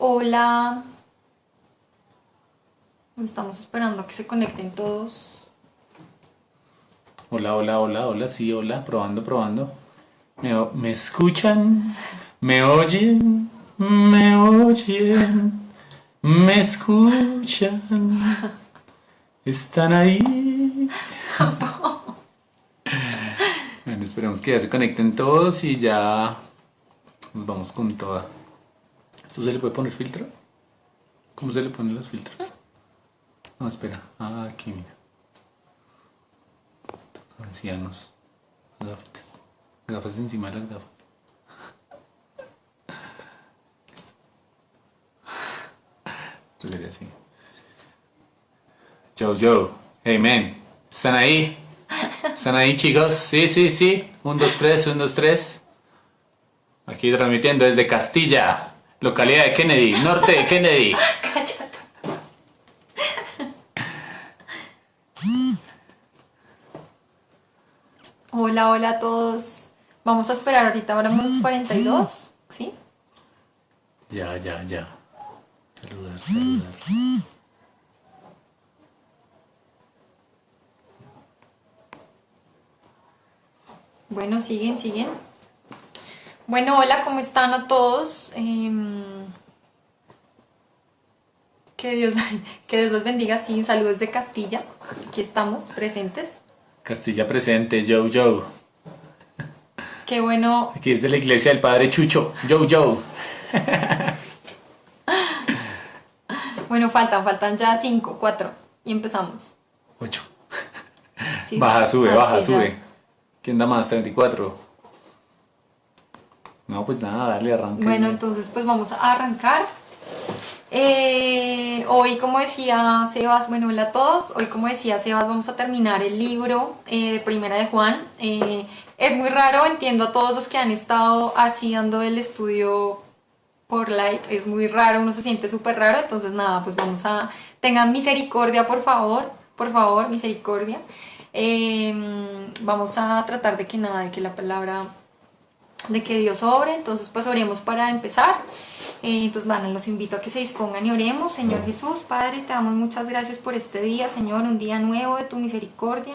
Hola, estamos esperando a que se conecten todos. Hola, hola, hola, hola, sí, hola, probando, probando. ¿Me escuchan? ¿Me oyen? ¿Me oyen? ¿Me escuchan? ¿Están ahí? Bueno, esperemos que ya se conecten todos y ya nos vamos con toda. ¿Esto se le puede poner filtro? ¿Cómo se le ponen los filtros? No, espera. Ah, aquí, mira. Ancianos. Gafas. Gafas encima de las gafas. Yo le diría así. Yo, yo. Hey, man. ¿Están ahí? ¿Están ahí, chicos? Sí, sí, sí. 1, 2, 3, 1, 2, 3. Aquí transmitiendo desde Castilla, localidad de Kennedy, norte de Kennedy. Cállate. Hola, hola a todos. Vamos a esperar ahorita, ahora unos 42, ¿sí? Ya, ya, ya. Saludar, saludar. Bueno, siguen, siguen. Bueno, hola, ¿cómo están a todos? Que Dios, que Dios los bendiga, sí, saludos de Castilla. Aquí estamos, presentes. Castilla presente, yo, yo. Qué bueno. Aquí desde la iglesia del Padre Chucho, yo, yo. Bueno, faltan ya 5, 4 y empezamos. 8. Sí, Baja, sube, baja, sí, ya. sube. ¿Quién da más? 34. No, pues nada, dale, arranque. Bueno, entonces pues vamos a arrancar. Hoy, como decía Sebas, bueno, hola a todos. Hoy, como decía Sebas, vamos a terminar el libro de Primera de Juan. Es muy raro, entiendo a todos los que han estado así dando el estudio por live. Es muy raro, uno se siente súper raro. Entonces, nada, pues vamos a... Tengan misericordia, por favor, misericordia. Vamos a tratar de que nada, de que la palabra de que Dios obre. Entonces pues oremos para empezar. Entonces van, los invito a que se dispongan y oremos. Señor Jesús, Padre, te damos muchas gracias por este día, Señor, un día nuevo de tu misericordia.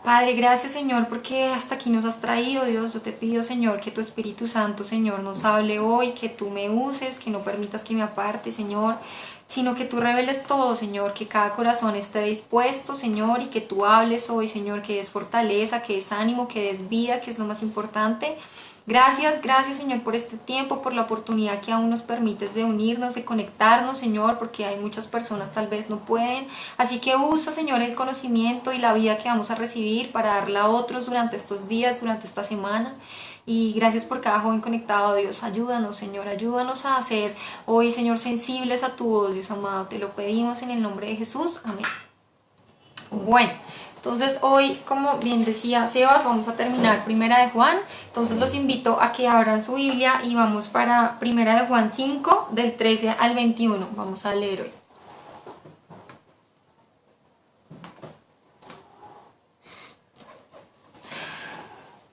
Padre, gracias, Señor, porque hasta aquí nos has traído, Dios. Yo te pido, Señor, que tu Espíritu Santo, Señor, nos hable hoy, que tú me uses, que no permitas que me aparte, Señor, sino que tú reveles todo, Señor, que cada corazón esté dispuesto, Señor, y que tú hables hoy, Señor, que des fortaleza, que des ánimo, que des vida, que es lo más importante. Gracias, gracias, Señor, por este tiempo, por la oportunidad que aún nos permites de unirnos, de conectarnos, Señor, porque hay muchas personas tal vez no pueden. Así que usa, Señor, el conocimiento y la vida que vamos a recibir para darla a otros durante estos días, durante esta semana. Y gracias por cada joven conectado, Dios. Ayúdanos, Señor, ayúdanos a ser hoy, Señor, sensibles a tu voz, Dios amado. Te lo pedimos en el nombre de Jesús. Amén. Bueno, entonces hoy, como bien decía Sebas, vamos a terminar Primera de Juan. Entonces los invito a que abran su Biblia y vamos para Primera de Juan 5, del 13 al 21. Vamos a leer hoy.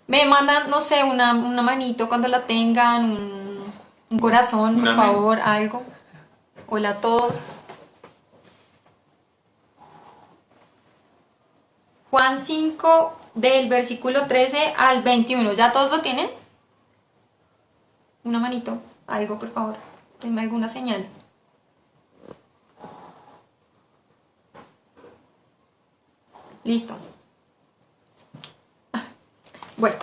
Me mandan, no sé, una manito cuando la tengan, un corazón, por Un amén. favor, algo. Hola a todos. Juan 5, del versículo 13 al 21. ¿Ya todos lo tienen? Una manito, algo, por favor. Denme alguna señal. Listo. Bueno,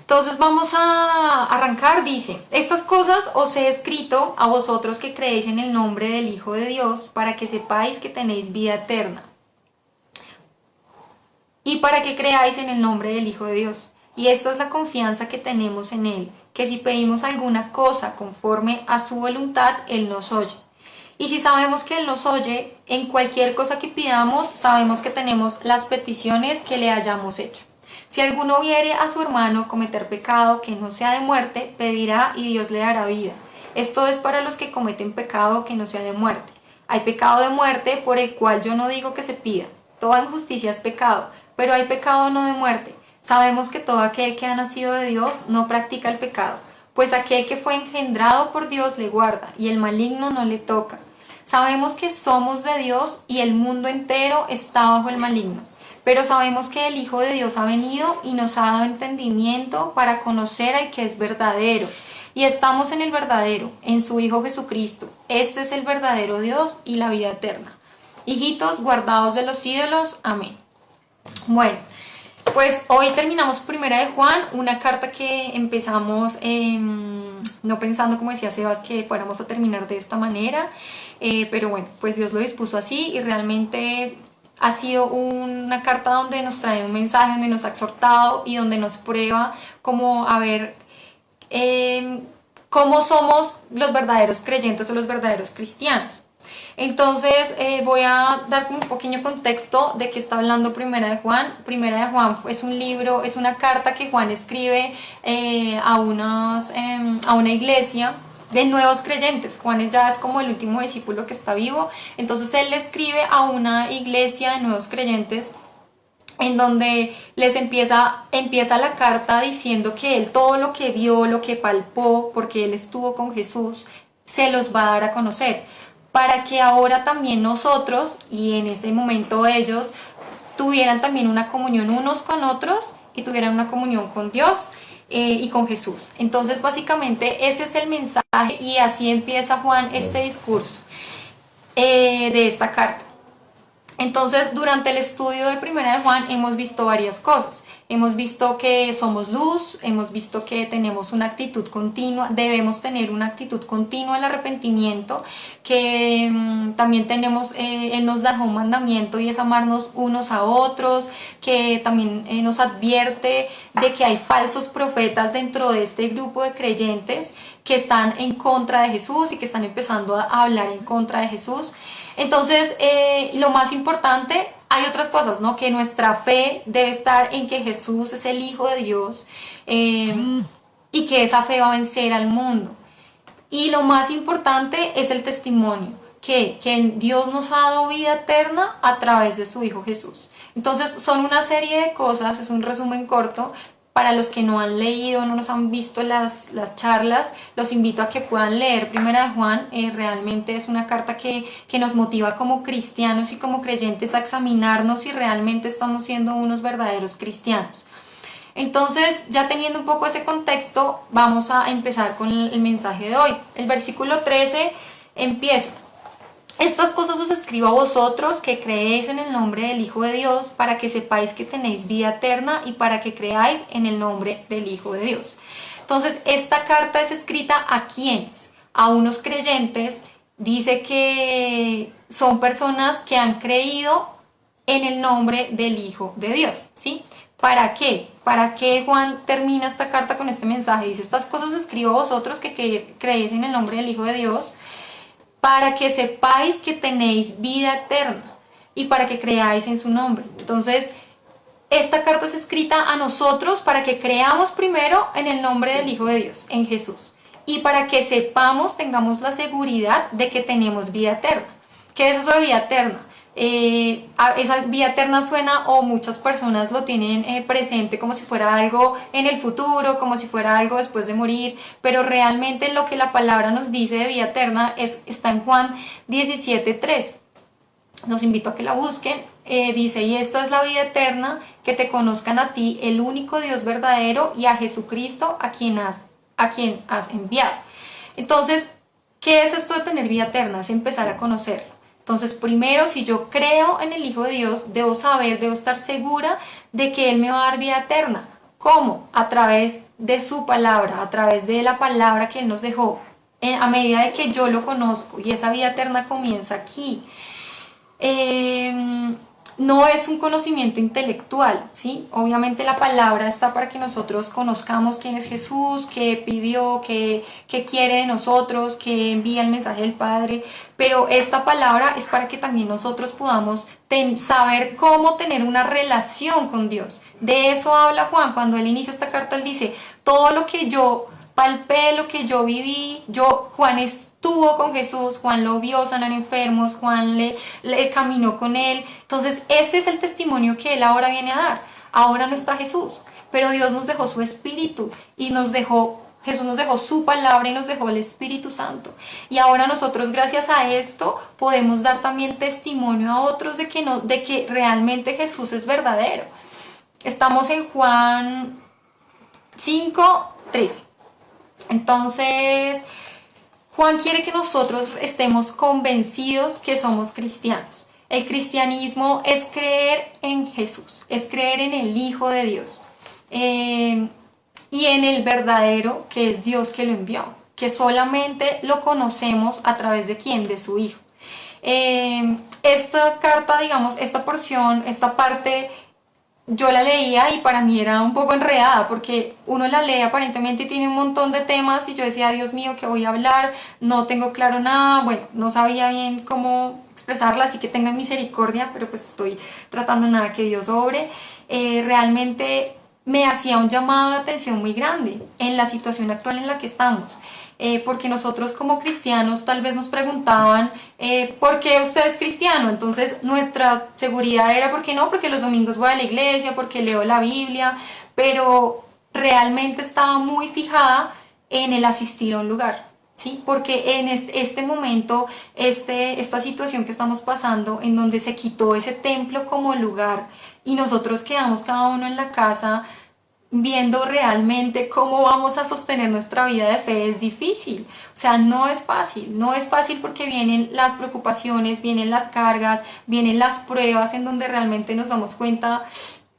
entonces vamos a arrancar. Dice: estas cosas os he escrito a vosotros que creéis en el nombre del Hijo de Dios, para que sepáis que tenéis vida eterna. Y para que creáis en el nombre del Hijo de Dios. Y esta es la confianza que tenemos en Él, que si pedimos alguna cosa conforme a su voluntad, Él nos oye. Y si sabemos que Él nos oye, en cualquier cosa que pidamos, sabemos que tenemos las peticiones que le hayamos hecho. Si alguno viere a su hermano cometer pecado que no sea de muerte, pedirá y Dios le dará vida. Esto es para los que cometen pecado que no sea de muerte. Hay pecado de muerte por el cual yo no digo que se pida. Toda injusticia es pecado, pero hay pecado no de muerte. Sabemos que todo aquel que ha nacido de Dios no practica el pecado, pues aquel que fue engendrado por Dios le guarda y el maligno no le toca. Sabemos que somos de Dios y el mundo entero está bajo el maligno. Pero sabemos que el Hijo de Dios ha venido y nos ha dado entendimiento para conocer al que es verdadero. Y estamos en el verdadero, en su Hijo Jesucristo. Este es el verdadero Dios y la vida eterna. Hijitos, guardados de los ídolos. Amén. Bueno, pues hoy terminamos Primera de Juan, una carta que empezamos no pensando, como decía Sebas, que fuéramos a terminar de esta manera. Pero bueno, pues Dios lo dispuso así y realmente ha sido una carta donde nos trae un mensaje, donde nos ha exhortado y donde nos prueba como a ver cómo somos los verdaderos creyentes o los verdaderos cristianos. Entonces voy a dar un pequeño contexto de qué está hablando Primera de Juan. Primera de Juan es un libro, es una carta que Juan escribe a una iglesia de nuevos creyentes. Juan ya es como el último discípulo que está vivo, entonces él le escribe a una iglesia de nuevos creyentes en donde les empieza la carta diciendo que él todo lo que vio, lo que palpó, porque él estuvo con Jesús, se los va a dar a conocer, para que ahora también nosotros, y en ese momento ellos, tuvieran también una comunión unos con otros y tuvieran una comunión con Dios y con Jesús. Entonces básicamente ese es el mensaje y así empieza Juan este discurso de esta carta. Entonces durante el estudio de Primera de Juan hemos visto varias cosas. Hemos visto que somos luz, hemos visto que tenemos una actitud continua, debemos tener una actitud continua al arrepentimiento, que también tenemos, Él nos dejó un mandamiento y es amarnos unos a otros, que también nos advierte de que hay falsos profetas dentro de este grupo de creyentes que están en contra de Jesús y que están empezando a hablar en contra de Jesús. Entonces, lo más importante, hay otras cosas, ¿no? Que nuestra fe debe estar en que Jesús es el Hijo de Dios y que esa fe va a vencer al mundo. Y lo más importante es el testimonio, que Dios nos ha dado vida eterna a través de su Hijo Jesús. Entonces, son una serie de cosas, es un resumen corto. Para los que no han leído, no nos han visto las charlas, los invito a que puedan leer Primera de Juan. Realmente es una carta que nos motiva como cristianos y como creyentes a examinarnos si realmente estamos siendo unos verdaderos cristianos. Entonces, ya teniendo un poco ese contexto, vamos a empezar con el mensaje de hoy. El versículo 13 empieza: estas cosas os escribo a vosotros que creéis en el nombre del Hijo de Dios, para que sepáis que tenéis vida eterna y para que creáis en el nombre del Hijo de Dios. Entonces, esta carta es escrita ¿a quiénes? A unos creyentes. Dice que son personas que han creído en el nombre del Hijo de Dios, ¿sí? ¿Para qué? ¿Para qué Juan termina esta carta con este mensaje? Dice, estas cosas os escribo a vosotros que creéis en el nombre del Hijo de Dios, para que sepáis que tenéis vida eterna y para que creáis en su nombre. Entonces, esta carta es escrita a nosotros para que creamos primero en el nombre del Hijo de Dios, en Jesús, y para que sepamos, tengamos la seguridad de que tenemos vida eterna. ¿Qué es eso de vida eterna? Esa vida eterna suena, o muchas personas lo tienen presente como si fuera algo en el futuro, como si fuera algo después de morir, pero realmente lo que la palabra nos dice de vida eterna está en Juan 17:3. Los invito a que la busquen. Dice, y esta es la vida eterna, que te conozcan a ti, el único Dios verdadero, y a Jesucristo a quien has enviado. Entonces, ¿qué es esto de tener vida eterna? Es empezar a conocerlo. Entonces, primero, si yo creo en el Hijo de Dios, debo estar segura de que Él me va a dar vida eterna. ¿Cómo? A través de su palabra, a través de la palabra que Él nos dejó. A medida de que yo lo conozco, y esa vida eterna comienza aquí. No es un conocimiento intelectual, ¿sí? Obviamente la palabra está para que nosotros conozcamos quién es Jesús, qué pidió, qué quiere de nosotros, qué envía el mensaje del Padre, pero esta palabra es para que también nosotros podamos saber cómo tener una relación con Dios. De eso habla Juan cuando él inicia esta carta. Él dice, todo lo que yo palpé, lo que yo viví, Juan estuvo con Jesús, Juan lo vio sanar enfermos, Juan le caminó con él. Entonces ese es el testimonio que él ahora viene a dar. Ahora no está Jesús, pero Dios nos dejó su espíritu y nos dejó Jesús nos dejó su palabra y nos dejó el Espíritu Santo. Y ahora nosotros, gracias a esto, podemos dar también testimonio a otros de que realmente Jesús es verdadero. Estamos en Juan 5:13. Entonces, Juan quiere que nosotros estemos convencidos que somos cristianos. El cristianismo es creer en Jesús, es creer en el Hijo de Dios. Y en el verdadero, que es Dios que lo envió, que solamente lo conocemos a través de ¿quién? De su Hijo. Esta carta, digamos, esta porción, esta parte, yo la leía y para mí era un poco enredada, porque uno la lee aparentemente y tiene un montón de temas y yo decía, Dios mío, ¿qué voy a hablar? No tengo claro nada, bueno, no sabía bien cómo expresarla, así que tengan misericordia, pero pues estoy tratando nada que Dios obre. Realmente me hacía un llamado de atención muy grande en la situación actual en la que estamos. Porque nosotros como cristianos tal vez nos preguntaban ¿por qué usted es cristiano? Entonces nuestra seguridad era ¿por qué no? Porque los domingos voy a la iglesia, porque leo la Biblia, pero realmente estaba muy fijada en el asistir a un lugar, ¿sí? Porque en este momento, esta situación que estamos pasando, en donde se quitó ese templo como lugar y nosotros quedamos cada uno en la casa viendo realmente cómo vamos a sostener nuestra vida de fe, es difícil. O sea, no es fácil porque vienen las preocupaciones, vienen las cargas, vienen las pruebas en donde realmente nos damos cuenta,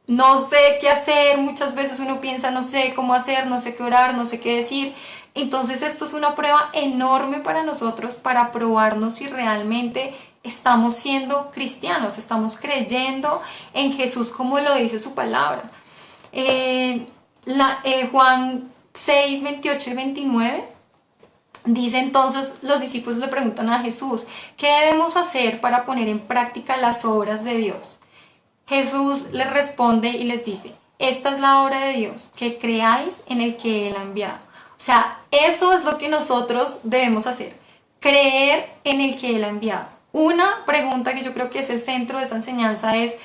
no sé qué hacer, muchas veces uno piensa, no sé cómo hacer, no sé qué orar, no sé qué decir. Entonces esto es una prueba enorme para nosotros, para probarnos si realmente estamos siendo cristianos, estamos creyendo en Jesús como lo dice su palabra. Juan 6, 28 y 29 dice entonces, los discípulos le preguntan a Jesús, ¿qué debemos hacer para poner en práctica las obras de Dios? Jesús les responde y les dice, esta es la obra de Dios, que creáis en el que Él ha enviado. O sea, eso es lo que nosotros debemos hacer, creer en el que Él ha enviado. Una pregunta que yo creo que es el centro de esta enseñanza es,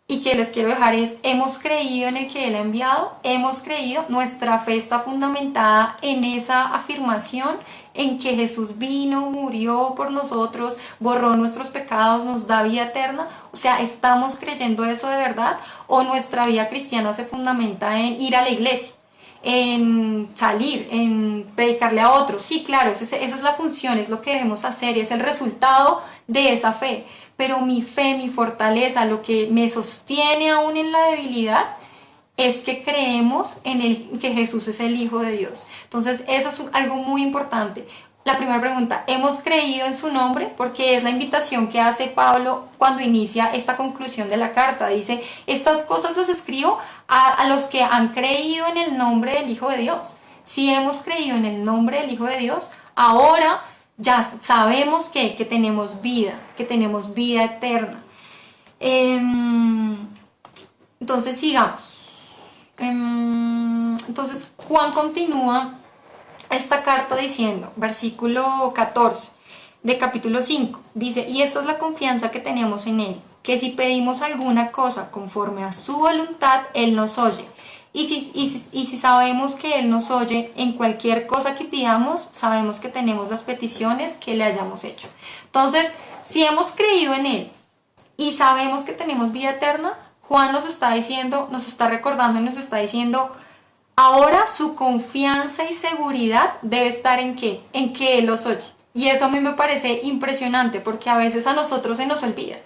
y que les quiero dejar es, ¿hemos creído en el que Él ha enviado? ¿Hemos creído? Nuestra fe está fundamentada en esa afirmación, en que Jesús vino, murió por nosotros, borró nuestros pecados, nos da vida eterna. O sea, ¿estamos creyendo eso de verdad? ¿O nuestra vida cristiana se fundamenta en ir a la iglesia? En salir, en predicarle a otros? Sí, claro, esa es la función, es lo que debemos hacer, es el resultado de esa fe. Pero mi fe, mi fortaleza, lo que me sostiene aún en la debilidad, es que creemos en que Jesús es el Hijo de Dios. Entonces, eso es algo muy importante. La primera pregunta, ¿hemos creído en su nombre? Porque es la invitación que hace Pablo cuando inicia esta conclusión de la carta. Dice, estas cosas los escribo a los que han creído en el nombre del Hijo de Dios. Si hemos creído en el nombre del Hijo de Dios, ahora ya sabemos que tenemos vida eterna. Entonces sigamos. Entonces Juan continúa esta carta diciendo, versículo 14 de capítulo 5, dice, y esta es la confianza que tenemos en Él, que si pedimos alguna cosa conforme a su voluntad, Él nos oye. Y si sabemos que Él nos oye en cualquier cosa que pidamos, sabemos que tenemos las peticiones que le hayamos hecho. Entonces, si hemos creído en Él y sabemos que tenemos vida eterna, Juan nos está diciendo, nos está recordando y nos está diciendo, ahora su confianza y seguridad debe estar ¿en qué? En que Él los oye. Y eso a mí me parece impresionante porque a veces a nosotros se nos olvida.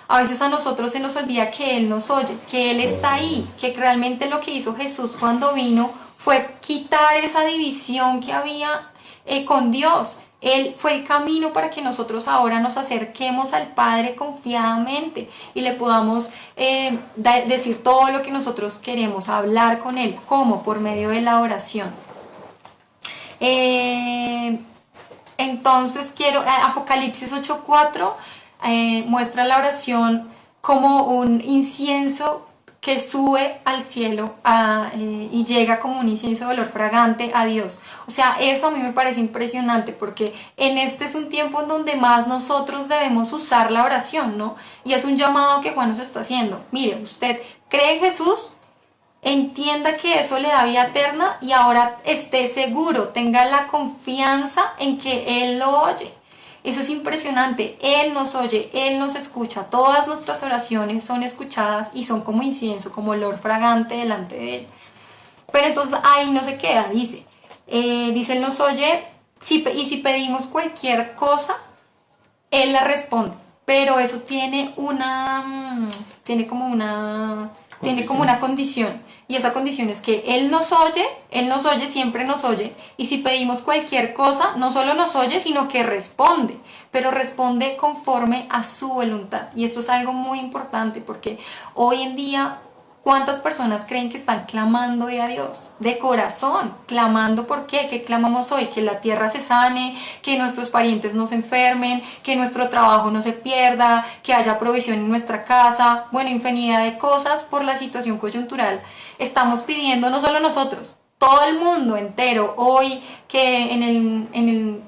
A veces a nosotros se nos olvida que Él nos oye, que Él está ahí, que realmente lo que hizo Jesús cuando vino fue quitar esa división que había con Dios. Él fue el camino para que nosotros ahora nos acerquemos al Padre confiadamente y le podamos decir todo lo que nosotros queremos, hablar con Él. ¿Cómo? Por medio de la oración. Entonces Apocalipsis 8:4 muestra la oración como un incienso que sube al cielo y llega como un incienso de olor fragante a Dios. O sea, eso a mí me parece impresionante porque este es un tiempo en donde más nosotros debemos usar la oración, ¿no? Y es un llamado que Juan nos está haciendo. Mire, usted cree en Jesús, entienda que eso le da vida eterna y ahora esté seguro, tenga la confianza en que Él lo oye. Eso es impresionante. Él nos oye, Él nos escucha. Todas nuestras oraciones son escuchadas y son como incienso, como olor fragante delante de Él. Pero entonces ahí no se queda, dice Él nos oye y si pedimos cualquier cosa, Él la responde. Pero eso tiene tiene como una condición. Y esa condición es que Él nos oye, siempre nos oye. Y si pedimos cualquier cosa, no solo nos oye, sino que responde. Pero responde conforme a su voluntad. Y esto es algo muy importante porque hoy en día, ¿cuántas personas creen que están clamando a Dios? De corazón, clamando. ¿Por qué? ¿Qué clamamos hoy? Que la tierra se sane, que nuestros parientes no se enfermen, que nuestro trabajo no se pierda, que haya provisión en nuestra casa. Bueno, infinidad de cosas por la situación coyuntural. Estamos pidiendo, no solo nosotros, todo el mundo entero. Hoy que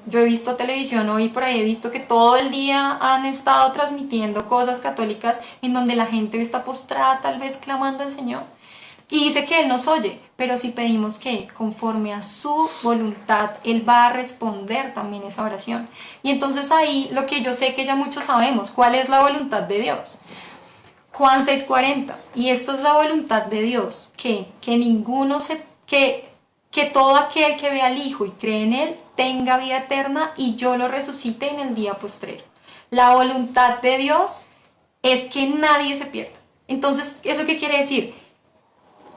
yo he visto televisión, hoy por ahí he visto que todo el día han estado transmitiendo cosas católicas en donde la gente está postrada tal vez clamando al Señor. Y dice que Él nos oye, pero si pedimos que conforme a su voluntad, Él va a responder también esa oración. Y entonces ahí lo que yo sé que ya muchos sabemos, ¿cuál es la voluntad de Dios? Juan 6:40, y esta es la voluntad de Dios, que todo aquel que ve al Hijo y cree en Él tenga vida eterna y yo lo resucite en el día postrero. La voluntad de Dios es que nadie se pierda. Entonces, ¿eso qué quiere decir?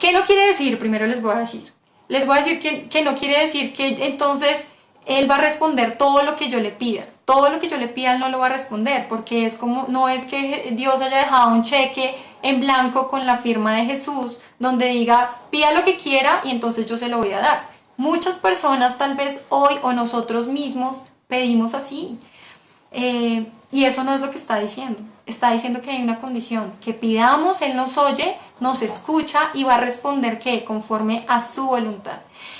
¿Qué no quiere decir? Primero les voy a decir. Les voy a decir que no quiere decir que entonces Él va a responder todo lo que yo le pida. Todo lo que yo le pida Él no lo va a responder, porque no es que Dios haya dejado un cheque en blanco con la firma de Jesús, donde diga, pida lo que quiera y entonces yo se lo voy a dar. Muchas personas tal vez hoy o nosotros mismos pedimos así. Y eso no es lo que está diciendo. Está diciendo que hay una condición, que pidamos, Él nos oye, nos escucha y va a responder que conforme a su voluntad.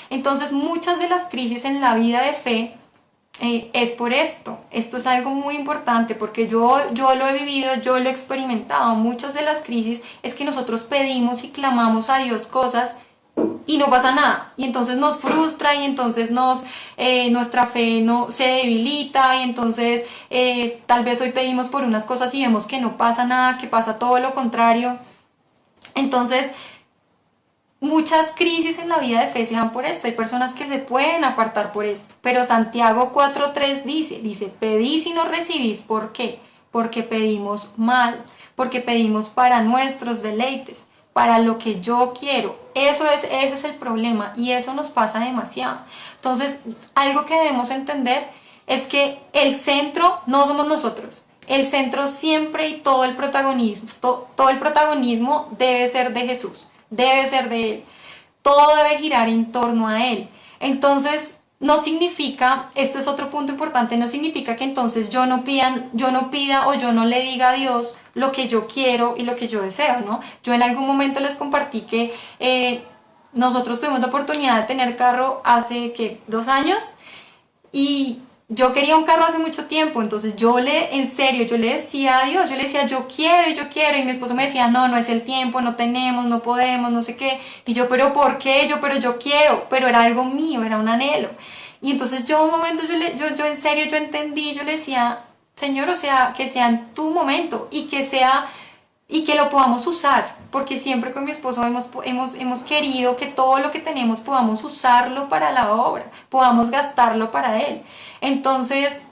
Entonces muchas de las crisis en la vida de fe es por esto. Esto es algo muy importante porque yo lo he vivido, yo lo he experimentado. Muchas de las crisis es que nosotros pedimos y clamamos a Dios cosas y no pasa nada, y entonces nos frustra y entonces nuestra fe no se debilita y entonces tal vez hoy pedimos por unas cosas y vemos que no pasa nada, que pasa todo lo contrario. Entonces muchas crisis en la vida de fe se dan por esto. Hay personas que se pueden apartar por esto, pero Santiago 4:3 dice, pedís y no recibís. ¿Por qué? Porque pedimos mal, porque pedimos para nuestros deleites, para lo que yo quiero. Ese es el problema y eso nos pasa demasiado. Entonces, algo que debemos entender es que el centro no somos nosotros. El centro siempre y todo el protagonismo debe ser de Jesús, debe ser de Él. Todo debe girar en torno a Él. Entonces, no significa, este es otro punto importante, no significa que entonces yo no pida o yo no le diga a Dios lo que yo quiero y lo que yo deseo, ¿no? Yo en algún momento les compartí que nosotros tuvimos la oportunidad de tener carro hace, 2 años, y yo quería un carro hace mucho tiempo. Entonces en serio, yo le decía a Dios, yo le decía, yo quiero, y mi esposo me decía, no es el tiempo, no tenemos, no podemos, no sé qué, y yo, pero ¿por qué? Pero yo quiero, pero era algo mío, era un anhelo. Y entonces un momento, yo en serio, yo entendí, yo le decía, Señor, o sea, que sea en tu momento, y que lo podamos usar, porque siempre con mi esposo hemos querido que todo lo que tenemos podamos usarlo para la obra, podamos gastarlo para Él. Entonces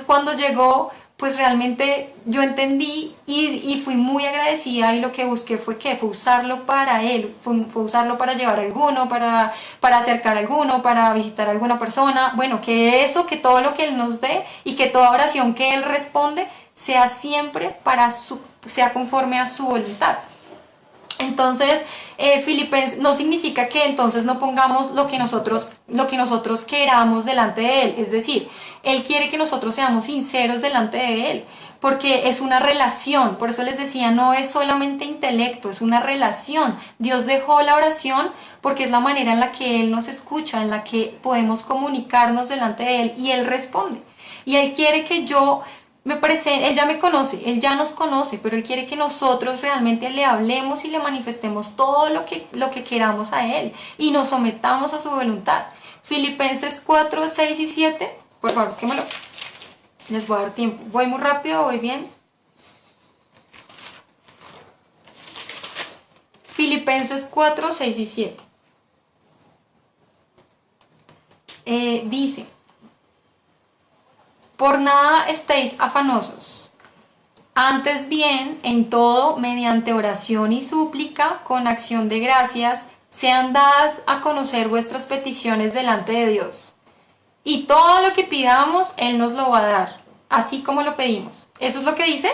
cuando llegó, pues realmente yo entendí y fui muy agradecida, y lo que busqué fue usarlo para Él, fue usarlo para llevar a alguno, para acercar a alguno, para visitar a alguna persona. Bueno, que todo lo que Él nos dé y que toda oración que Él responde sea siempre sea conforme a su voluntad. Entonces, Filipenses no significa que entonces no pongamos lo que nosotros queramos delante de Él. Es decir, Él quiere que nosotros seamos sinceros delante de Él, porque es una relación. Por eso les decía, no es solamente intelecto, es una relación. Dios dejó la oración porque es la manera en la que Él nos escucha, en la que podemos comunicarnos delante de Él y Él responde. Y Él quiere que yo me parece, Él ya me conoce, Él ya nos conoce, pero Él quiere que nosotros realmente le hablemos y le manifestemos todo lo que queramos a Él y nos sometamos a su voluntad. Filipenses 4, 6 y 7, por favor, búsquemelo. Les voy a dar tiempo. ¿Voy muy rápido? ¿Voy bien? Filipenses 4, 6 y 7. Dice, por nada estéis afanosos, antes bien, en todo, mediante oración y súplica, con acción de gracias, sean dadas a conocer vuestras peticiones delante de Dios. Y todo lo que pidamos, Él nos lo va a dar, así como lo pedimos. ¿Eso es lo que dice?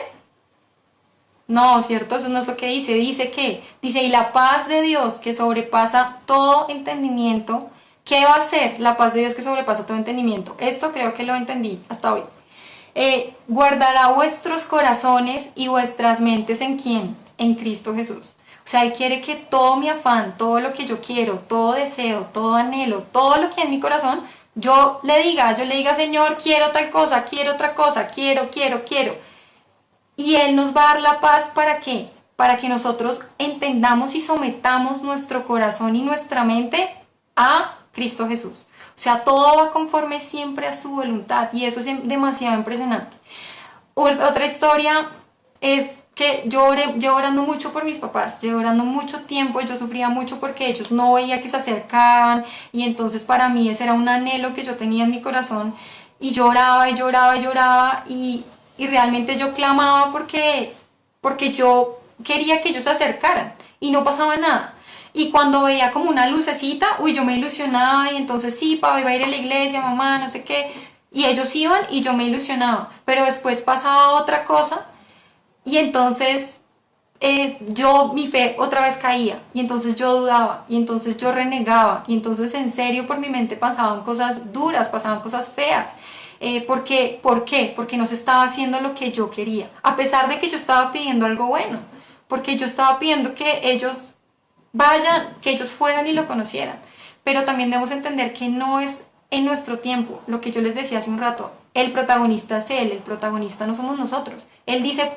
No, ¿cierto? Eso no es lo que dice. Dice que, dice, y la paz de Dios que sobrepasa todo entendimiento. ¿Qué va a ser la paz de Dios que sobrepasa todo entendimiento? Esto creo que lo entendí hasta hoy. Guardará vuestros corazones y vuestras mentes ¿en quién? En Cristo Jesús. O sea, Él quiere que todo mi afán, todo lo que yo quiero, todo deseo, todo anhelo, todo lo que hay en mi corazón, yo le diga, Señor, quiero tal cosa, quiero otra cosa, quiero. Y Él nos va a dar la paz, ¿para qué? Para que nosotros entendamos y sometamos nuestro corazón y nuestra mente a Cristo Jesús. O sea, todo va conforme siempre a su voluntad y eso es demasiado impresionante. Otra historia es que llevo orando mucho por mis papás, llevo orando mucho tiempo, yo sufría mucho porque ellos no veía que se acercaban y entonces para mí ese era un anhelo que yo tenía en mi corazón y lloraba y realmente yo clamaba porque yo quería que ellos se acercaran y no pasaba nada. Y cuando veía como una lucecita, uy, yo me ilusionaba y entonces sí, papá iba a ir a la iglesia, mamá, no sé qué. Y ellos iban y yo me ilusionaba. Pero después pasaba otra cosa y entonces mi fe otra vez caía. Y entonces yo dudaba y entonces yo renegaba. Y entonces en serio por mi mente pasaban cosas duras, pasaban cosas feas. ¿Por qué? Porque no se estaba haciendo lo que yo quería. A pesar de que yo estaba pidiendo algo bueno. Porque yo estaba pidiendo que ellos vayan, que ellos fueran y lo conocieran. Pero también debemos entender que no es en nuestro tiempo, lo que yo les decía hace un rato, el protagonista es Él, el protagonista no somos nosotros. Él dice,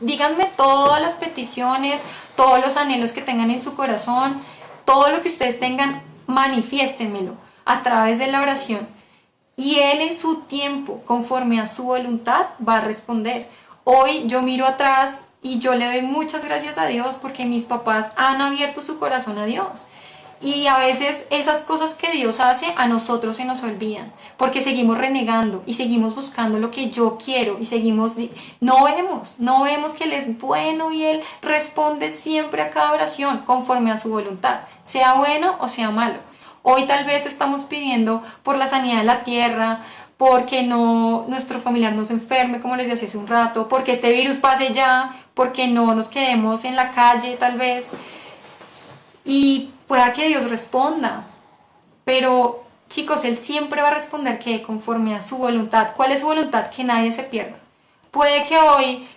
díganme todas las peticiones, todos los anhelos que tengan en su corazón, todo lo que ustedes tengan, manifiéstenmelo a través de la oración. Y Él en su tiempo, conforme a su voluntad, va a responder. Hoy yo miro atrás y yo le doy muchas gracias a Dios porque mis papás han abierto su corazón a Dios. Y a veces esas cosas que Dios hace a nosotros se nos olvidan porque seguimos renegando y seguimos buscando lo que yo quiero y no vemos que Él es bueno y Él responde siempre a cada oración conforme a su voluntad, sea bueno o sea malo. Hoy tal vez estamos pidiendo por la sanidad de la tierra, porque no nuestro familiar no se enferme, como les decía hace un rato, porque este virus pase ya, porque no nos quedemos en la calle tal vez. Y pueda que Dios responda, pero chicos, Él siempre va a responder que conforme a su voluntad. ¿Cuál es su voluntad? Que nadie se pierda. Puede que hoy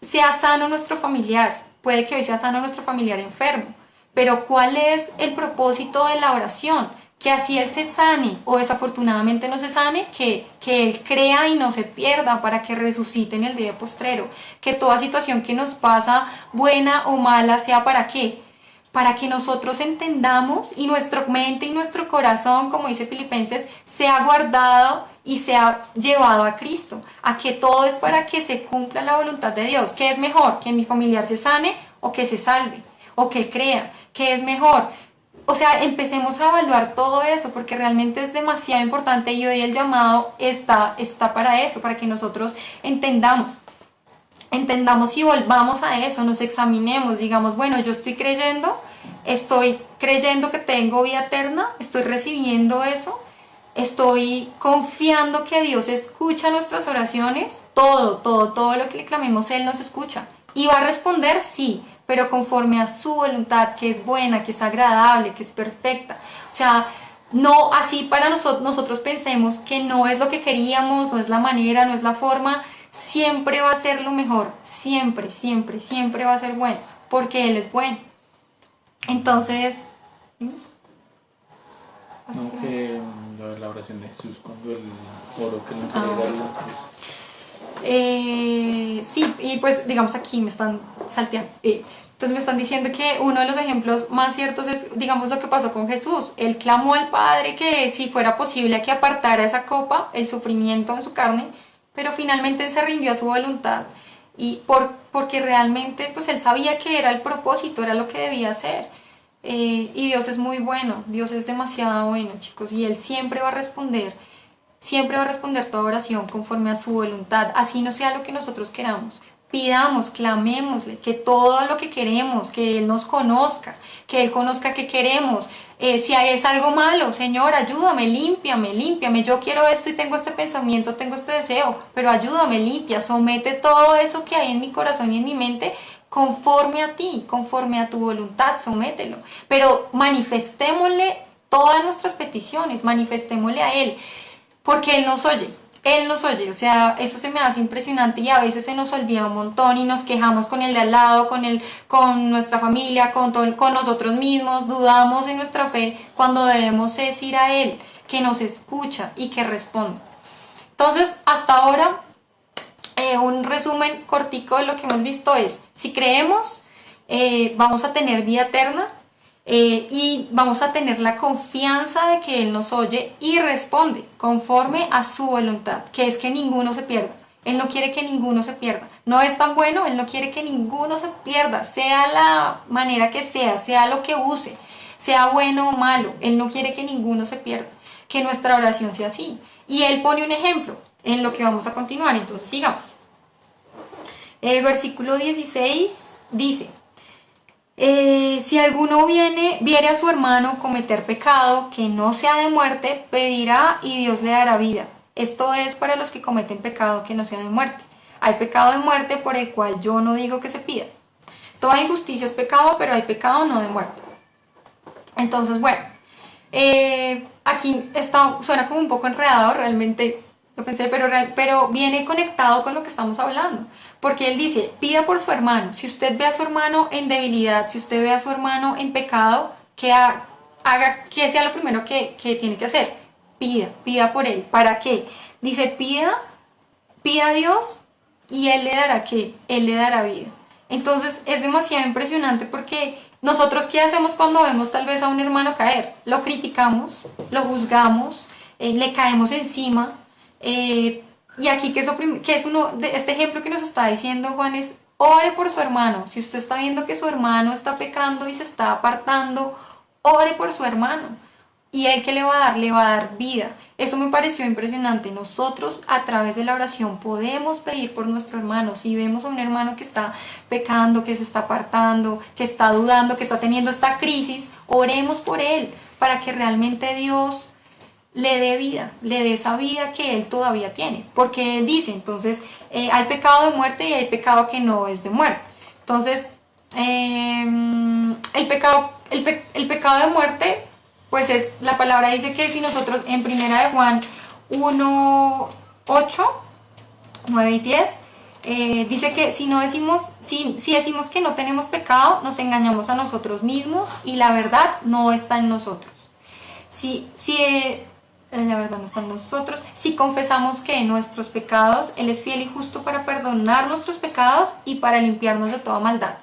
sea sano nuestro familiar, puede que hoy sea sano nuestro familiar enfermo, pero ¿cuál es el propósito de la oración? Que así Él se sane o desafortunadamente no se sane, que Él crea y no se pierda para que resucite en el día postrero. Que toda situación que nos pasa, buena o mala, sea para qué. Para que nosotros entendamos y nuestra mente y nuestro corazón, como dice Filipenses, sea guardado y sea llevado a Cristo. A que todo es para que se cumpla la voluntad de Dios. ¿Qué es mejor? ¿Que mi familiar se sane o que se salve? ¿O que crea? ¿Qué es mejor? O sea, empecemos a evaluar todo eso porque realmente es demasiado importante y hoy el llamado está para eso, para que nosotros entendamos y volvamos a eso, nos examinemos, digamos, bueno, yo estoy creyendo que tengo vida eterna, estoy recibiendo eso, estoy confiando que Dios escucha nuestras oraciones, todo lo que le clamemos, Él nos escucha. Y va a responder, sí, pero conforme a su voluntad, que es buena, que es agradable, que es perfecta. O sea, no así para nosotros pensemos que no es lo que queríamos, no es la manera, no es la forma, siempre va a ser lo mejor, siempre va a ser bueno, porque Él es bueno. Entonces, No, que lo de la oración de Jesús cuando él oró que le entregara la cruz. Sí, y pues digamos aquí me están salteando. Entonces me están diciendo que uno de los ejemplos más ciertos es, digamos, lo que pasó con Jesús. Él clamó al Padre que si fuera posible que apartara esa copa, el sufrimiento en su carne, pero finalmente él se rindió a su voluntad. Y porque realmente pues él sabía que era el propósito, era lo que debía hacer. Y Dios es muy bueno, Dios es demasiado bueno, chicos, y Él siempre va a responder toda oración conforme a su voluntad, así no sea lo que nosotros queramos. Pidamos, clamémosle, que todo lo que queremos, que Él nos conozca, que Él conozca que queremos. Si es algo malo, Señor, ayúdame, límpiame, límpiame. Yo quiero esto y tengo este pensamiento, tengo este deseo, pero ayúdame, limpia, somete todo eso que hay en mi corazón y en mi mente conforme a ti, conforme a tu voluntad, somételo. Pero manifestémosle todas nuestras peticiones, manifestémosle a Él. Porque Él nos oye, o sea, eso se me hace impresionante y a veces se nos olvida un montón y nos quejamos con el de al lado, con nuestra familia, con nosotros mismos, dudamos en nuestra fe cuando debemos es ir a Él, que nos escucha y que responde. Entonces, hasta ahora, un resumen cortico de lo que hemos visto es, si creemos, vamos a tener vida eterna, y vamos a tener la confianza de que Él nos oye y responde conforme a su voluntad, que es que ninguno se pierda. Él no quiere que ninguno se pierda. No es tan bueno, Él no quiere que ninguno se pierda, sea la manera que sea lo que use, sea bueno o malo. Él no quiere que ninguno se pierda, que nuestra oración sea así. Y Él pone un ejemplo en lo que vamos a continuar, entonces sigamos. Versículo 16 dice: si alguno viere a su hermano cometer pecado que no sea de muerte, pedirá y Dios le dará vida. Esto es para los que cometen pecado que no sea de muerte. Hay pecado de muerte por el cual yo no digo que se pida. Toda injusticia es pecado, pero hay pecado no de muerte. Entonces, bueno, aquí suena como un poco enredado, realmente lo pensé, pero viene conectado con lo que estamos hablando. Porque él dice, pida por su hermano. Si usted ve a su hermano en debilidad, si usted ve a su hermano en pecado, que sea lo primero que tiene que hacer. Pida por él. ¿Para qué? Dice, pida a Dios y Él le dará ¿qué? Él le dará vida. Entonces es demasiado impresionante porque nosotros ¿qué hacemos cuando vemos tal vez a un hermano caer? Lo criticamos, lo juzgamos, le caemos encima. Y aquí que es uno de este ejemplo que nos está diciendo Juan es, ore por su hermano. Si usted está viendo que su hermano está pecando y se está apartando, ore por su hermano. Y Él que le va a dar vida. Eso me pareció impresionante. Nosotros a través de la oración podemos pedir por nuestro hermano. Si vemos a un hermano que está pecando, que se está apartando, que está dudando, que está teniendo esta crisis, oremos por él para que realmente Dios le dé vida, le dé esa vida que él todavía tiene. Porque Él dice, entonces, hay pecado de muerte y hay pecado que no es de muerte. Entonces, el pecado de muerte, pues la palabra dice que si nosotros en primera de Juan 1, 8, 9 y 10, dice que si decimos que no tenemos pecado, nos engañamos a nosotros mismos y la verdad no está en nosotros. La verdad no está en nosotros. Si confesamos que nuestros pecados, Él es fiel y justo para perdonar nuestros pecados y para limpiarnos de toda maldad.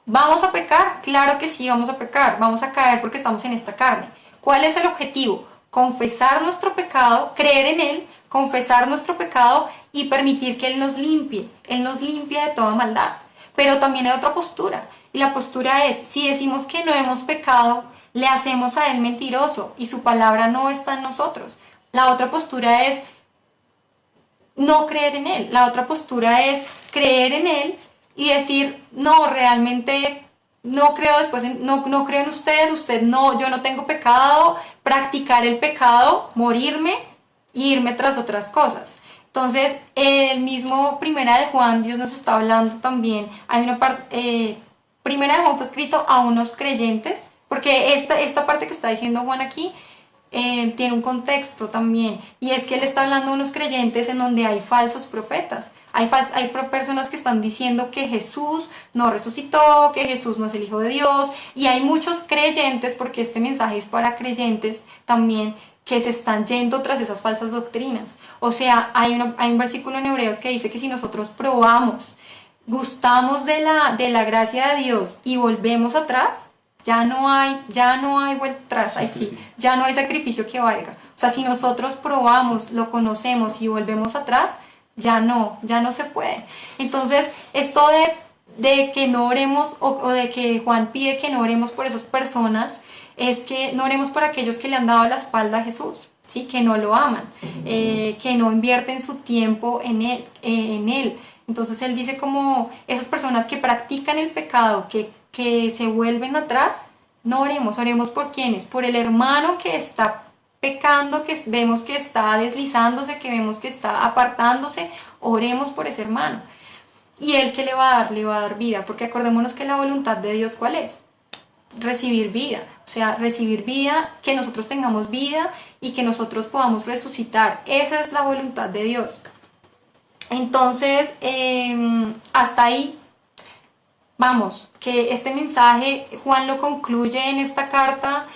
¿Vamos a pecar? Claro que sí, vamos a pecar. Vamos a caer porque estamos en esta carne. ¿Cuál es el objetivo? Confesar nuestro pecado, creer en Él, confesar nuestro pecado y permitir que Él nos limpie. Él nos limpia de toda maldad. Pero también hay otra postura. Y la postura es, si decimos que no hemos pecado, le hacemos a Él mentiroso y su palabra no está en nosotros. La otra postura es no creer en Él. La otra postura es creer en Él y decir, no, realmente no creo no creo en usted no, yo no tengo pecado, practicar el pecado, morirme e irme tras otras cosas. Entonces, el mismo Primera de Juan, Dios nos está hablando también. Hay una parte, Primera de Juan fue escrito a unos creyentes, porque esta parte que está diciendo Juan aquí tiene un contexto también, y es que él está hablando de unos creyentes en donde hay falsos profetas, hay personas que están diciendo que Jesús no resucitó, que Jesús no es el Hijo de Dios, y hay muchos creyentes, porque este mensaje es para creyentes también, que se están yendo tras esas falsas doctrinas. O sea, hay un versículo en Hebreos que dice que si nosotros probamos, gustamos de la gracia de Dios y volvemos atrás, ya no hay vuelta atrás, ahí sí, ya no hay sacrificio que valga. O sea, si nosotros probamos, lo conocemos y volvemos atrás, ya no se puede. Entonces, esto de que no oremos o de que Juan pide que no oremos por esas personas, es que no oremos por aquellos que le han dado la espalda a Jesús, ¿sí? Que no lo aman, que no invierten su tiempo en él. Entonces él dice como esas personas que practican el pecado, que se vuelven atrás, no oremos. Oremos por ¿quiénes? Por el hermano que está pecando, que vemos que está deslizándose, que vemos que está apartándose. Oremos por ese hermano. Y él que le va a dar vida, porque acordémonos que la voluntad de Dios, ¿cuál es? Recibir vida, o sea, recibir vida, que nosotros tengamos vida y que nosotros podamos resucitar. Esa es la voluntad de Dios. Entonces, hasta ahí vamos, que este mensaje Juan lo concluye en esta carta,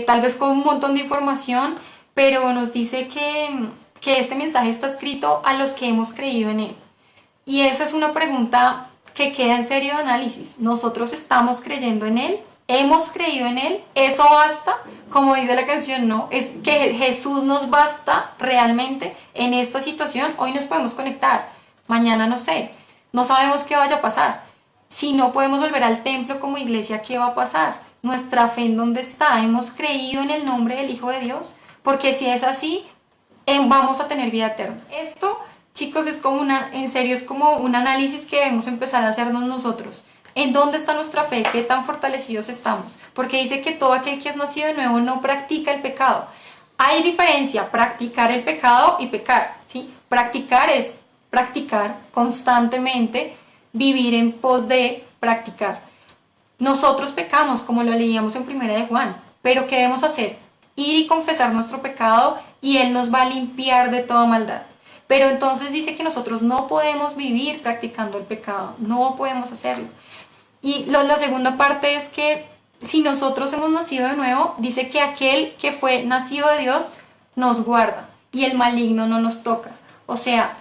tal vez con un montón de información, pero nos dice que este mensaje está escrito a los que hemos creído en él. Y esa es una pregunta que queda en serio de análisis. ¿Nosotros estamos creyendo en él? ¿Hemos creído en él? ¿Eso basta? Como dice la canción, no. ¿Es que Jesús nos basta realmente en esta situación? Hoy nos podemos conectar, mañana no sé. No sabemos qué vaya a pasar. Si no podemos volver al templo como iglesia, ¿qué va a pasar? ¿Nuestra fe en dónde está? ¿Hemos creído en el nombre del Hijo de Dios? Porque si es así, vamos a tener vida eterna. Esto, chicos, es como en serio, es como un análisis que debemos empezar a hacernos nosotros. ¿En dónde está nuestra fe? ¿Qué tan fortalecidos estamos? Porque dice que todo aquel que es nacido de nuevo no practica el pecado. Hay diferencia, practicar el pecado y pecar, ¿sí? Practicar es practicar constantemente, vivir en pos de practicar. Nosotros pecamos, como lo leíamos en 1 de Juan, pero ¿qué debemos hacer? Ir y confesar nuestro pecado y Él nos va a limpiar de toda maldad. Pero entonces dice que nosotros no podemos vivir practicando el pecado, no podemos hacerlo. Y la segunda parte es que si nosotros hemos nacido de nuevo, dice que aquel que fue nacido de Dios nos guarda y el maligno no nos toca. O sea,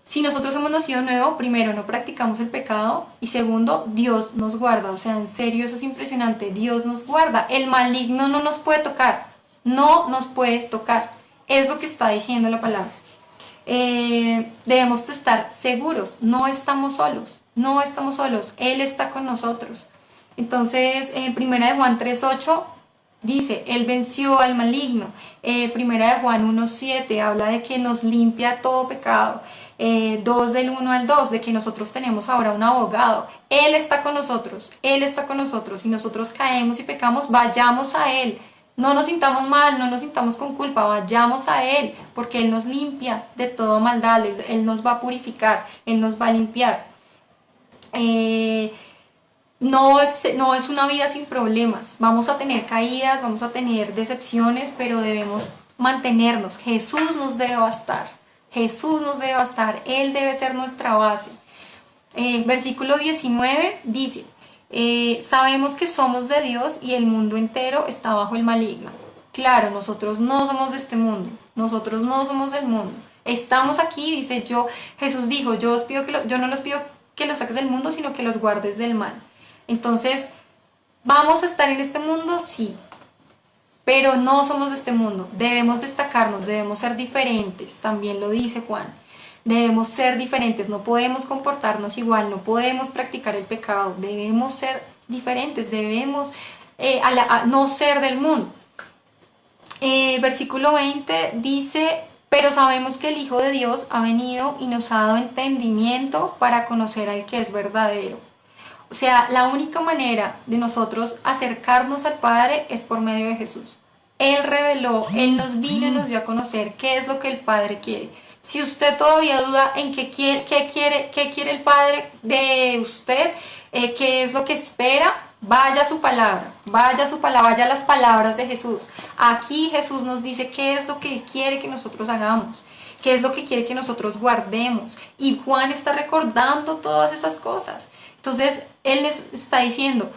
si nosotros hemos nacido de nuevo, primero no practicamos el pecado y segundo, Dios nos guarda. O sea, en serio, eso es impresionante. Dios nos guarda. El maligno no nos puede tocar. No nos puede tocar. Es lo que está diciendo la palabra. Debemos estar seguros. No estamos solos. No estamos solos, Él está con nosotros. Entonces, en 1 de Juan 3:8 dice, Él venció al maligno. 1 de Juan 1:7 habla de que nos limpia todo pecado. 2 del 1 al 2, de que nosotros tenemos ahora un abogado. Él está con nosotros, Él está con nosotros. Si nosotros caemos y pecamos, vayamos a Él. No nos sintamos mal, no nos sintamos con culpa, vayamos a Él, porque Él nos limpia de toda maldad, Él nos va a purificar, Él nos va a limpiar. No es una vida sin problemas. Vamos a tener caídas, vamos a tener decepciones, pero debemos mantenernos. Jesús nos debe bastar. Jesús nos debe bastar. Él debe ser nuestra base. Versículo 19 dice, sabemos que somos de Dios y el mundo entero está bajo el maligno. Claro, nosotros no somos de este mundo. Nosotros no somos del mundo. Estamos aquí, dice Jesús dijo, yo no los pido que los saques del mundo, sino que los guardes del mal. Entonces, ¿vamos a estar en este mundo? Sí, pero no somos de este mundo. Debemos destacarnos, debemos ser diferentes, también lo dice Juan. Debemos ser diferentes, no podemos comportarnos igual, no podemos practicar el pecado, debemos ser diferentes, debemos no ser del mundo. Versículo 20 dice, pero sabemos que el Hijo de Dios ha venido y nos ha dado entendimiento para conocer al que es verdadero. O sea, la única manera de nosotros acercarnos al Padre es por medio de Jesús. Él reveló, Él nos vino y nos dio a conocer qué es lo que el Padre quiere. Si usted todavía duda en qué quiere el Padre de usted, qué es lo que espera, vaya a su palabra, vaya a las palabras de Jesús. Aquí Jesús nos dice qué es lo que Él quiere que nosotros hagamos, qué es lo que quiere que nosotros guardemos. Y Juan está recordando todas esas cosas. Entonces, Él les está diciendo,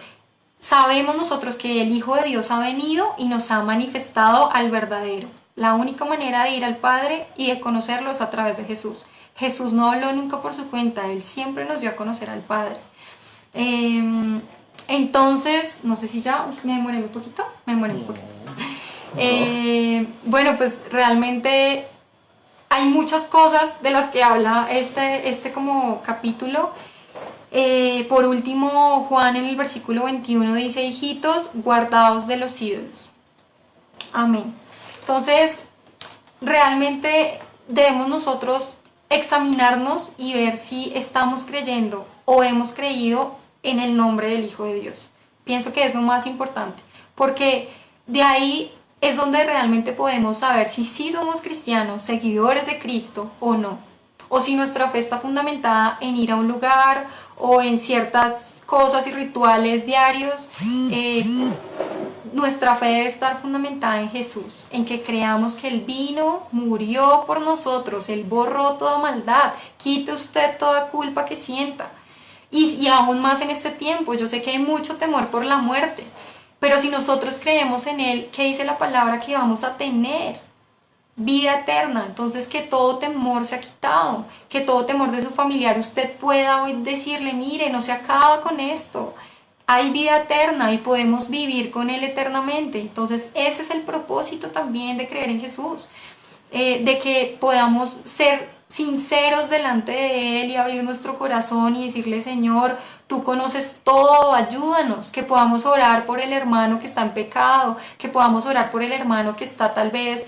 sabemos nosotros que el Hijo de Dios ha venido y nos ha manifestado al verdadero. La única manera de ir al Padre y de conocerlo es a través de Jesús. Jesús no habló nunca por su cuenta, Él siempre nos dio a conocer al Padre. Entonces, no sé si ya me demoré un poquito, bueno, pues realmente hay muchas cosas de las que habla este como capítulo. Por último, Juan en el versículo 21 dice: hijitos, guardaos de los ídolos. Amén. Entonces, realmente debemos nosotros examinarnos y ver si estamos creyendo o hemos creído en el nombre del Hijo de Dios. Pienso que es lo más importante, porque de ahí es donde realmente podemos saber si sí somos cristianos, seguidores de Cristo o no, o si nuestra fe está fundamentada en ir a un lugar o en ciertas cosas y rituales diarios. Nuestra fe debe estar fundamentada en Jesús, en que creamos que Él vino, murió por nosotros, Él borró toda maldad, quite usted toda culpa que sienta. Y aún más en este tiempo, yo sé que hay mucho temor por la muerte, pero si nosotros creemos en Él, ¿qué dice la palabra que vamos a tener? Vida eterna. Entonces, que todo temor se ha quitado, que todo temor de su familiar usted pueda hoy decirle: mire, no se acaba con esto, hay vida eterna y podemos vivir con Él eternamente. Entonces, ese es el propósito también de creer en Jesús, de que podamos ser sinceros delante de Él y abrir nuestro corazón y decirle: Señor, tú conoces todo, ayúdanos. Que podamos orar por el hermano que está en pecado, que podamos orar por el hermano que está tal vez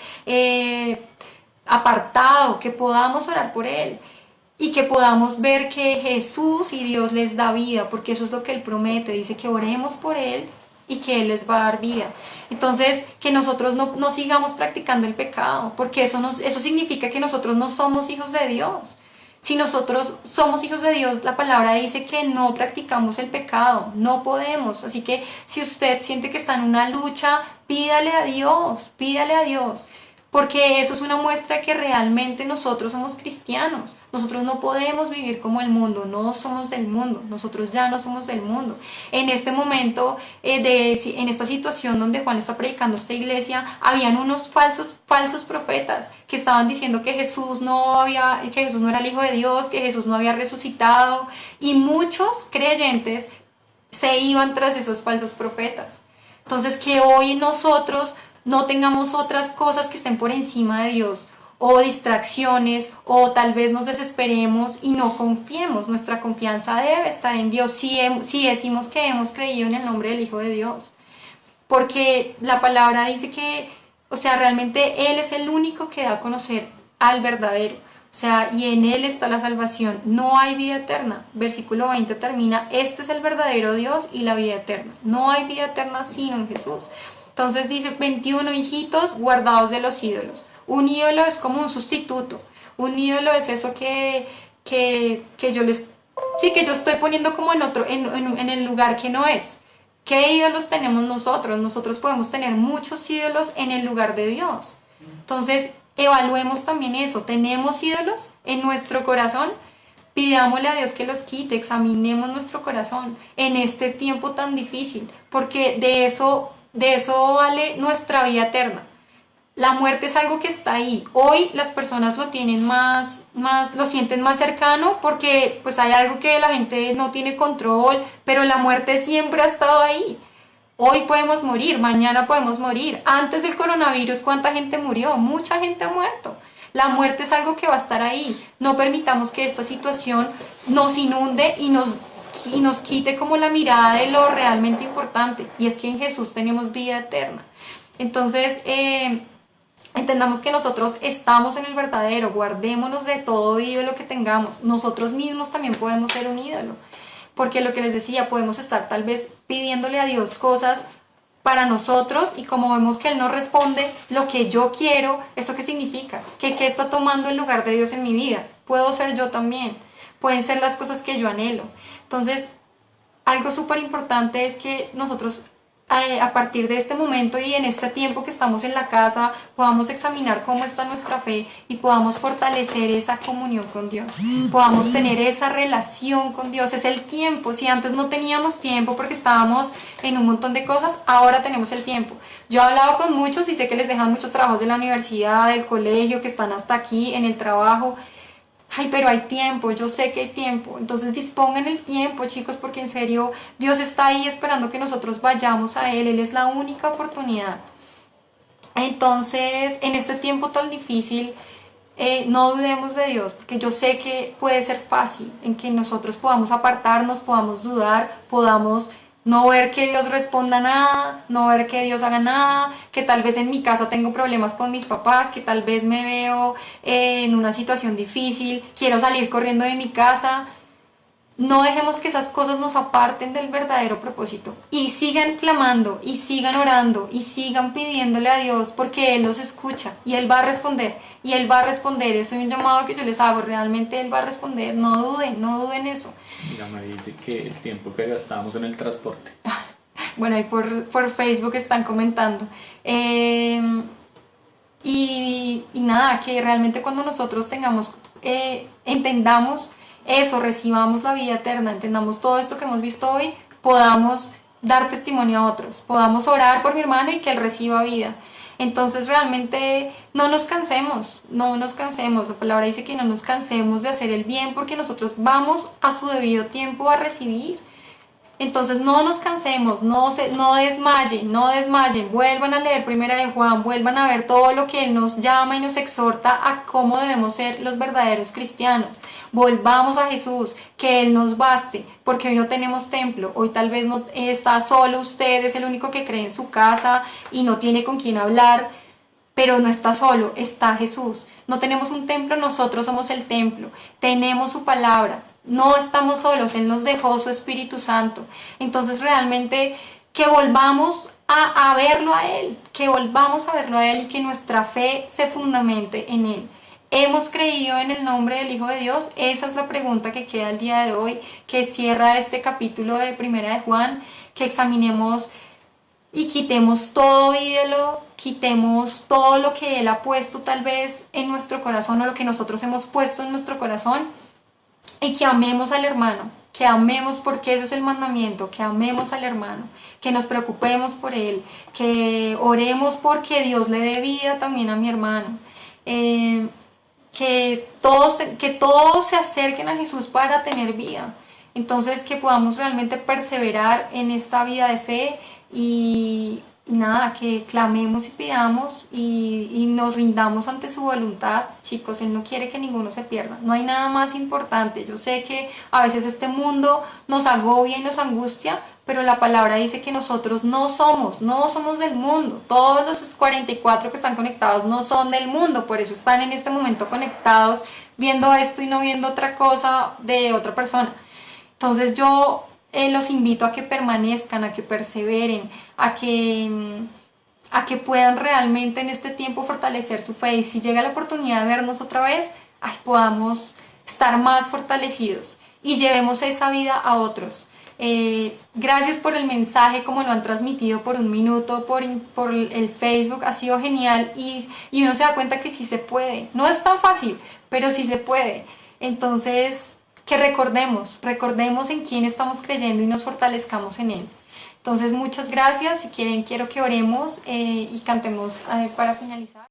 apartado, que podamos orar por él y que podamos ver que Jesús y Dios les da vida, porque eso es lo que Él promete. Dice que oremos por Él y que Él les va a dar vida. Entonces, que nosotros no sigamos practicando el pecado, porque eso significa que nosotros no somos hijos de Dios. Si nosotros somos hijos de Dios, la palabra dice que no practicamos el pecado, no podemos. Así que si usted siente que está en una lucha, pídale a Dios, porque eso es una muestra de que realmente nosotros somos cristianos. Nosotros no podemos vivir como el mundo, no somos del mundo, nosotros ya no somos del mundo. En este momento, en esta situación donde Juan está predicando esta iglesia, habían unos falsos profetas que estaban diciendo que Jesús no era el Hijo de Dios, que Jesús no había resucitado, y muchos creyentes se iban tras esos falsos profetas. Entonces, que hoy nosotros no tengamos otras cosas que estén por encima de Dios, o distracciones, o tal vez nos desesperemos y no confiemos. Nuestra confianza debe estar en Dios si decimos que hemos creído en el nombre del Hijo de Dios, porque la palabra dice que, o sea, realmente Él es el único que da a conocer al verdadero, o sea, y en Él está la salvación. No hay vida eterna. Versículo 20 termina: este es el verdadero Dios y la vida eterna. No hay vida eterna sino en Jesús. Entonces dice 21: hijitos, guardaos de los ídolos. Un ídolo es como un sustituto. Un ídolo es eso que yo estoy poniendo como en el lugar que no es. ¿Qué ídolos tenemos nosotros? Nosotros podemos tener muchos ídolos en el lugar de Dios. Entonces, evaluemos también eso. ¿Tenemos ídolos en nuestro corazón? Pidámosle a Dios que los quite, examinemos nuestro corazón en este tiempo tan difícil, porque de eso vale nuestra vida eterna. La muerte es algo que está ahí. Hoy las personas lo tienen lo sienten más cercano porque pues hay algo que la gente no tiene control, pero la muerte siempre ha estado ahí. Hoy podemos morir, mañana podemos morir. Antes del coronavirus, ¿cuánta gente murió? Mucha gente ha muerto. La muerte es algo que va a estar ahí. No permitamos que esta situación nos inunde y nos quite como la mirada de lo realmente importante, y es que en Jesús tenemos vida eterna. Entonces, entendamos que nosotros estamos en el verdadero, guardémonos de todo ídolo que tengamos. Nosotros mismos también podemos ser un ídolo, porque lo que les decía, podemos estar tal vez pidiéndole a Dios cosas para nosotros, y como vemos que Él no responde lo que yo quiero, ¿eso qué significa? ¿Qué está tomando el lugar de Dios en mi vida? Puedo ser yo también, pueden ser las cosas que yo anhelo. Entonces, algo súper importante es que nosotros a partir de este momento y en este tiempo que estamos en la casa, podamos examinar cómo está nuestra fe y podamos fortalecer esa comunión con Dios, podamos tener esa relación con Dios. Es el tiempo. Si antes no teníamos tiempo porque estábamos en un montón de cosas, ahora tenemos el tiempo. Yo he hablado con muchos y sé que les dejan muchos trabajos de la universidad, del colegio, que están hasta aquí en el trabajo. Ay, pero hay tiempo, yo sé que hay tiempo. Entonces dispongan el tiempo, chicos, porque en serio Dios está ahí esperando que nosotros vayamos a Él. Él es la única oportunidad. Entonces, en este tiempo tan difícil, no dudemos de Dios, porque yo sé que puede ser fácil en que nosotros podamos apartarnos, podamos dudar, podamos no ver que Dios responda nada, no ver que Dios haga nada, que tal vez en mi casa tengo problemas con mis papás, que tal vez me veo en una situación difícil, quiero salir corriendo de mi casa. No dejemos que esas cosas nos aparten del verdadero propósito. Y sigan clamando, y sigan orando, y sigan pidiéndole a Dios, porque Él los escucha, y Él va a responder, y Él va a responder. Eso es un llamado que yo les hago, realmente Él va a responder. No duden eso. Mira, María dice que el tiempo que gastamos en el transporte. Bueno, ahí por Facebook están comentando. Y nada, que realmente cuando nosotros entendamos eso, recibamos la vida eterna, entendamos todo esto que hemos visto hoy, podamos dar testimonio a otros, podamos orar por mi hermano y que él reciba vida. Entonces realmente no nos cansemos, la palabra dice que no nos cansemos de hacer el bien porque nosotros vamos a su debido tiempo a recibir. Entonces no nos cansemos, no desmayen, vuelvan a leer Primera de Juan, vuelvan a ver todo lo que Él nos llama y nos exhorta a cómo debemos ser los verdaderos cristianos. Volvamos a Jesús, que Él nos baste, porque hoy no tenemos templo, hoy tal vez no está solo usted, es el único que cree en su casa y no tiene con quién hablar, pero no está solo, está Jesús. No tenemos un templo, nosotros somos el templo, tenemos su palabra. No estamos solos, Él nos dejó su Espíritu Santo. Entonces realmente que volvamos a verlo a Él, que volvamos a verlo a Él y que nuestra fe se fundamente en Él. ¿Hemos creído en el nombre del Hijo de Dios? Esa es la pregunta que queda el día de hoy, que cierra este capítulo de Primera de Juan, que examinemos y quitemos todo ídolo, quitemos todo lo que Él ha puesto tal vez en nuestro corazón o lo que nosotros hemos puesto en nuestro corazón. Y que amemos al hermano, que amemos porque ese es el mandamiento, que amemos al hermano, que nos preocupemos por él, que oremos porque Dios le dé vida también a mi hermano, que todos se acerquen a Jesús para tener vida. Entonces que podamos realmente perseverar en esta vida de fe y nada, que clamemos y pidamos y nos rindamos ante su voluntad. Chicos, Él no quiere que ninguno se pierda. No hay nada más importante. Yo sé que a veces este mundo nos agobia y nos angustia, pero la palabra dice que nosotros no somos del mundo. Todos los 44 que están conectados no son del mundo, por eso están en este momento conectados viendo esto y no viendo otra cosa de otra persona. Entonces yo los invito a que permanezcan, a que perseveren, a que puedan realmente en este tiempo fortalecer su fe. Y si llega la oportunidad de vernos otra vez, podamos estar más fortalecidos y llevemos esa vida a otros. Gracias por el mensaje, como lo han transmitido por un minuto, por el Facebook, ha sido genial y uno se da cuenta que sí se puede. No es tan fácil, pero sí se puede. Entonces, que recordemos en quién estamos creyendo y nos fortalezcamos en Él. Entonces, muchas gracias. Si quieren, quiero que oremos y cantemos para finalizar.